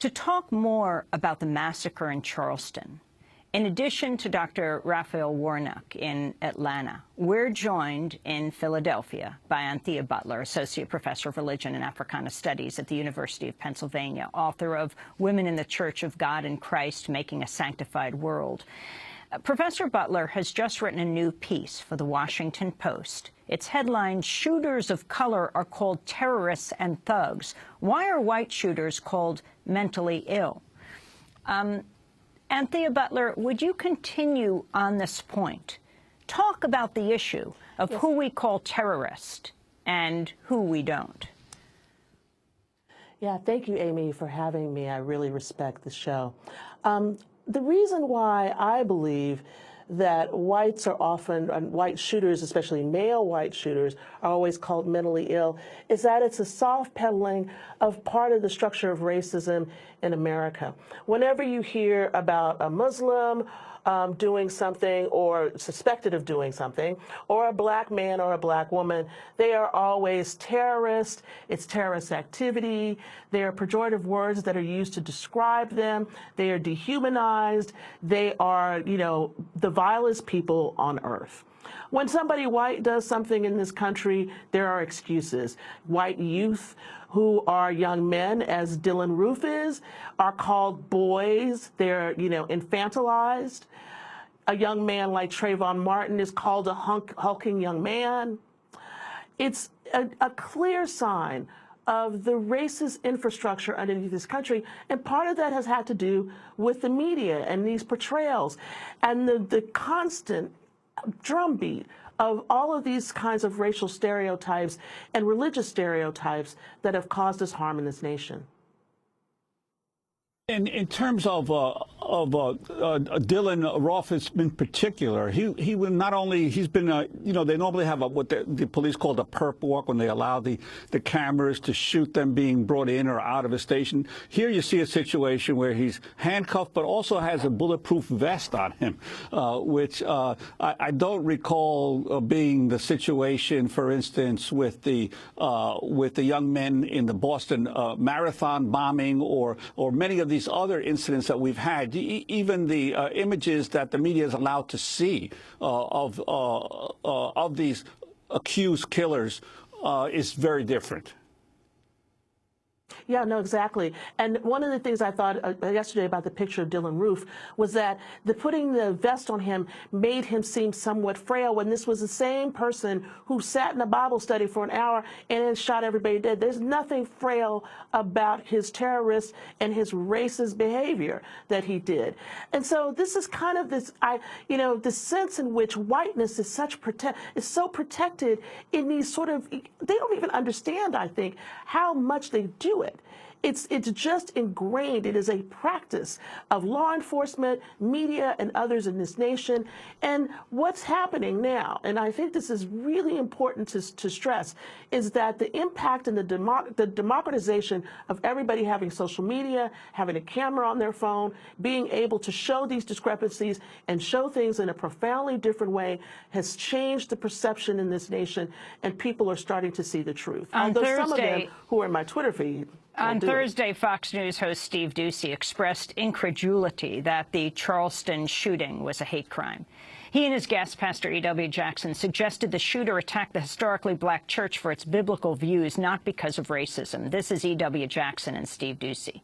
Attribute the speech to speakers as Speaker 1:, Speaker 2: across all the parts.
Speaker 1: To talk more about the massacre in Charleston, in addition to Dr. Raphael Warnock in Atlanta, we're joined in Philadelphia by Anthea Butler, Associate Professor of Religion and Africana Studies at the University of Pennsylvania, author of Women in the Church of God in Christ, Making a Sanctified World. Professor Butler has just written a new piece for The Washington Post. Its headline, "Shooters of Color Are Called Terrorists and Thugs. Why are white shooters called mentally ill?" Anthea Butler, would you continue on this point? Talk about the issue of who we call terrorist and who we don't.
Speaker 2: Yeah, thank you, Amy, for having me. I really respect the show. The reason why I believe that whites are often, white shooters, especially male white shooters, are always called mentally ill, is that it's a soft peddling of part of the structure of racism in America. Whenever you hear about a Muslim doing something or suspected of doing something, or a black man or a black woman, they are always terrorist. It's terrorist activity. They are pejorative words that are used to describe them. They are dehumanized. They are, you know, the vilest people on earth. When somebody white does something in this country, there are excuses. White youth who are young men, as Dylann Roof is, are called boys. They're, you know, infantilized. A young man like Trayvon Martin is called a hulking young man. It's a clear sign of the racist infrastructure underneath this country, and part of that has had to do with the media and these portrayals and the constant drumbeat of all of these kinds of racial stereotypes and religious stereotypes that have caused us harm in this nation.
Speaker 3: In terms of Dylann Roof in particular, he will not only, he's been, you know, they normally have what the police call the perp walk when they allow the cameras to shoot them being brought in or out of a station. Here you see a situation where he's handcuffed but also has a bulletproof vest on him, which I don't recall being the situation, for instance, with the young men in the Boston Marathon bombing or many of these other incidents that we've had. Even the images that the media is allowed to see of these accused killers is very different.
Speaker 2: Yeah, no, exactly. And one of the things I thought yesterday about the picture of Dylann Roof was that putting the vest on him made him seem somewhat frail when this was the same person who sat in a Bible study for an hour and then shot everybody dead. There's nothing frail about his terrorist and his racist behavior that he did. And so this is kind of this, you know, the sense in which whiteness is so protected in these sort of, they don't even understand, I think, how much they do it. It's just ingrained. It is a practice of law enforcement, media, and others in this nation. And what's happening now, and I think this is really important to stress, is that the impact and the democratization of everybody having social media, having a camera on their phone, being able to show these discrepancies and show things in a profoundly different way has changed the perception in this nation, and people are starting to see the truth. Although some of them who are in my Twitter feed
Speaker 1: on Thursday, Fox News host Steve Doocy expressed incredulity that the Charleston shooting was a hate crime. He and his guest, Pastor E.W. Jackson, suggested the shooter attacked the historically black church for its biblical views, not because of racism. This is E.W. Jackson and Steve Doocy.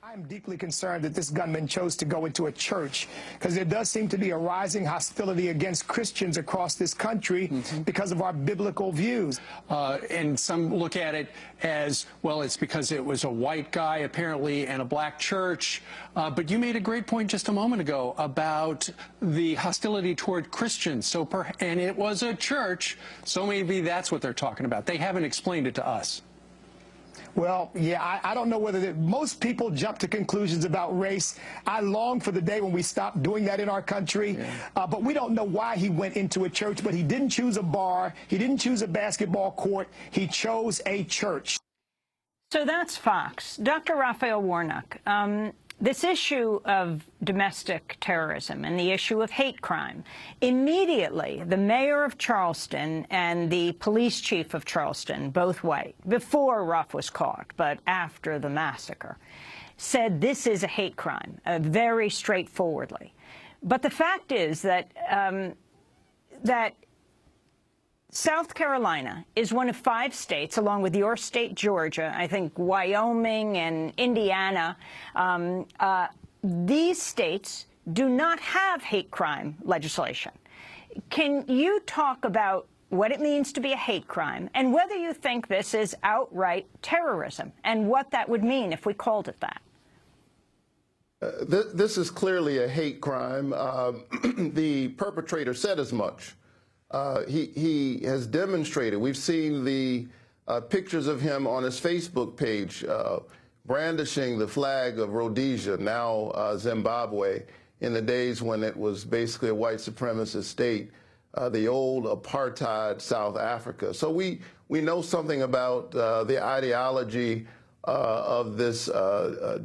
Speaker 4: I'm deeply concerned that this gunman chose to go into a church because there does seem to be a rising hostility against Christians across this country because of our biblical views.
Speaker 5: And some look at it as, well, it's because it was a white guy apparently and a black church. But you made a great point just a moment ago about the hostility toward Christians. And it was a church, so maybe that's what they're talking about. They haven't explained it to us.
Speaker 4: Well, yeah, I don't know whether most people jump to conclusions about race. I long for the day when we stop doing that in our country. But we don't know why he went into a church, but he didn't choose a bar. He didn't choose a basketball court. He chose a church.
Speaker 1: So that's Fox. Dr. Raphael Warnock, this issue of domestic terrorism and the issue of hate crime, immediately the mayor of Charleston and the police chief of Charleston, both white, before Ruff was caught, but after the massacre, said this is a hate crime, very straightforwardly. But the fact is that that South Carolina is one of 5 states, along with your state, Georgia, I think Wyoming and Indiana. These states do not have hate crime legislation. Can you talk about what it means to be a hate crime and whether you think this is outright terrorism and what that would mean if we called it that?
Speaker 6: This is clearly a hate crime. The perpetrator said as much. He has demonstrated. We've seen the pictures of him on his Facebook page brandishing the flag of Rhodesia, now Zimbabwe, in the days when it was basically a white supremacist state, the old apartheid South Africa. So we know something about the ideology of this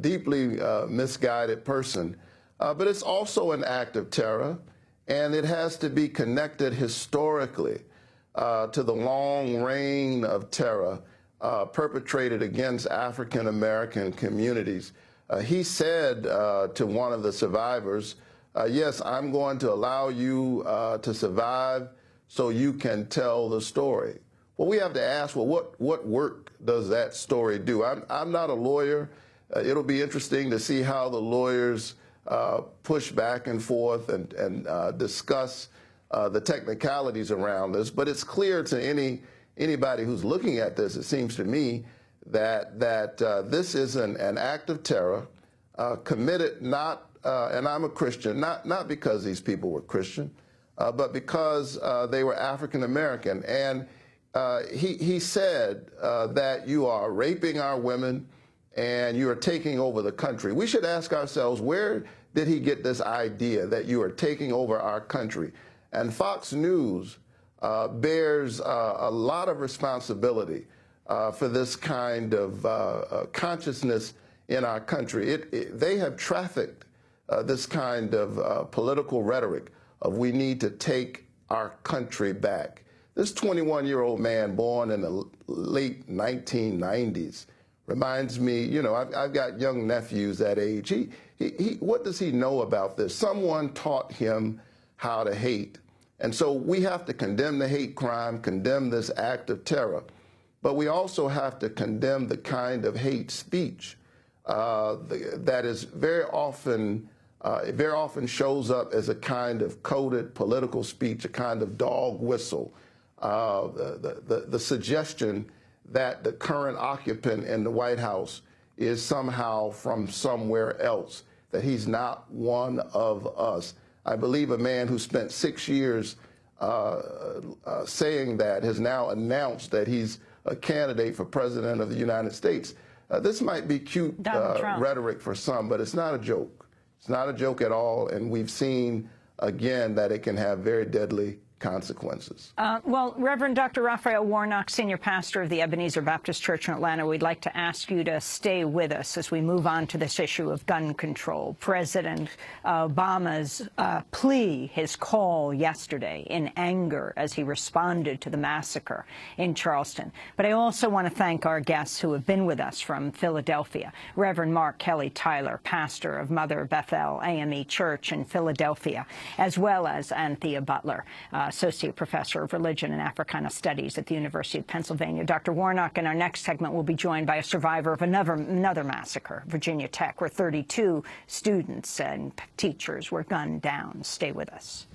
Speaker 6: deeply misguided person. But it's also an act of terror, and it has to be connected historically to the long reign of terror perpetrated against African-American communities. He said to one of the survivors, yes, I'm going to allow you to survive so you can tell the story. Well, we have to ask, well, what work does that story do? I'm not a lawyer. It'll be interesting to see how the lawyers push back and forth and discuss the technicalities around this. But it's clear to anybody who's looking at this, it seems to me, that this is an act of terror committed not, and I'm a Christian, not because these people were Christian, but because they were African American. And he said that you are raping our women and you are taking over the country. We should ask ourselves, where did he get this idea that you are taking over our country? And Fox News bears a lot of responsibility for this kind of consciousness in our country. They have trafficked this kind of political rhetoric of we need to take our country back. This 21-year-old man born in the late 1990s reminds me, you know, I've got young nephews that age. What does he know about this? Someone taught him how to hate. And so we have to condemn the hate crime, condemn this act of terror. But we also have to condemn the kind of hate speech that is very often shows up as a kind of coded political speech, a kind of dog whistle. The suggestion that the current occupant in the White House is somehow from somewhere else, that he's not one of us. I believe a man who spent 6 years saying that has now announced that he's a candidate for president of the United States. This might be cute rhetoric for some, but it's not a joke. It's not a joke at all, and we've seen, again, that it can have very deadly consequences.
Speaker 1: Well, Reverend Dr. Raphael Warnock, senior pastor of the Ebenezer Baptist Church in Atlanta, we'd like to ask you to stay with us as we move on to this issue of gun control. President Obama's plea, his call yesterday in anger as he responded to the massacre in Charleston. But I also want to thank our guests who have been with us from Philadelphia. Reverend Mark Kelly Tyler, pastor of Mother Bethel AME Church in Philadelphia, as well as Anthea Butler, Associate Professor of Religion and Africana Studies at the University of Pennsylvania. Dr. Warnock, in our next segment, will be joined by a survivor of another massacre, Virginia Tech, where 32 students and teachers were gunned down. Stay with us.